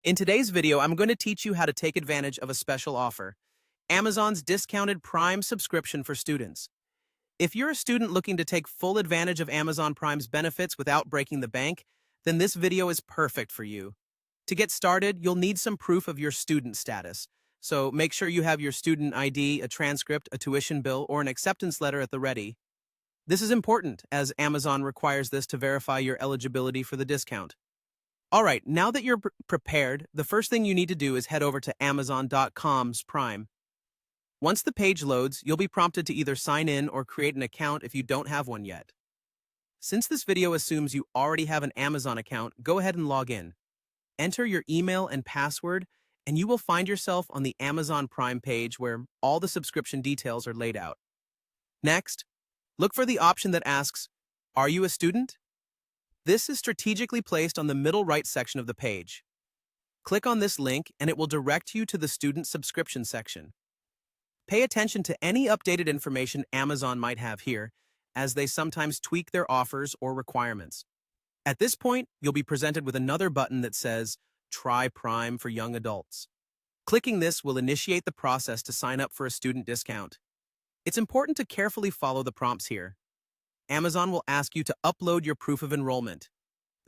In today's video, I'm going to teach you how to take advantage of a special offer, Amazon's discounted Prime subscription for students. If you're a student looking to take full advantage of Amazon Prime's benefits without breaking the bank, then this video is perfect for you. To get started, you'll need some proof of your student status. So make sure you have your student ID, a transcript, a tuition bill, or an acceptance letter at the ready. This is important, as Amazon requires this to verify your eligibility for the discount. All right, now that you're prepared, the first thing you need to do is head over to Amazon.com's Prime. Once the page loads, you'll be prompted to either sign in or create an account if you don't have one yet. Since this video assumes you already have an Amazon account, go ahead and log in. Enter your email and password, and you will find yourself on the Amazon Prime page where all the subscription details are laid out. Next, look for the option that asks, "Are you a student?" This is strategically placed on the middle right section of the page. Click on this link and it will direct you to the student subscription section. Pay attention to any updated information Amazon might have here, as they sometimes tweak their offers or requirements. At this point, you'll be presented with another button that says, "Try Prime for Young Adults." Clicking this will initiate the process to sign up for a student discount. It's important to carefully follow the prompts here. Amazon will ask you to upload your proof of enrollment.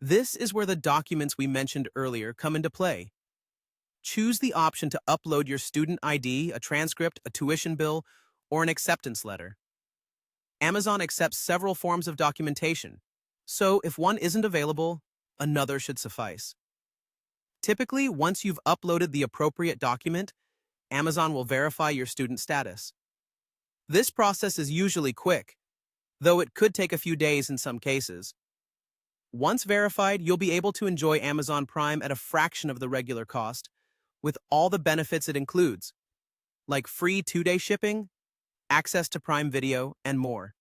This is where the documents we mentioned earlier come into play. Choose the option to upload your student ID, a transcript, a tuition bill, or an acceptance letter. Amazon accepts several forms of documentation, so if one isn't available, another should suffice. Typically, once you've uploaded the appropriate document, Amazon will verify your student status. This process is usually quick, though it could take a few days in some cases. Once verified, you'll be able to enjoy Amazon Prime at a fraction of the regular cost, with all the benefits it includes, like free 2-day shipping, access to Prime Video, and more.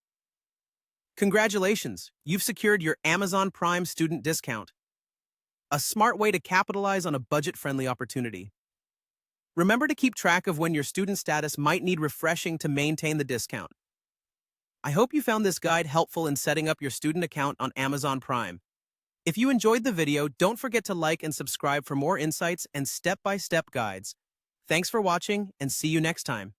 Congratulations, you've secured your Amazon Prime student discount, a smart way to capitalize on a budget-friendly opportunity. Remember to keep track of when your student status might need refreshing to maintain the discount. I hope you found this guide helpful in setting up your student account on Amazon Prime. If you enjoyed the video, don't forget to like and subscribe for more insights and step-by-step guides. Thanks for watching, and see you next time.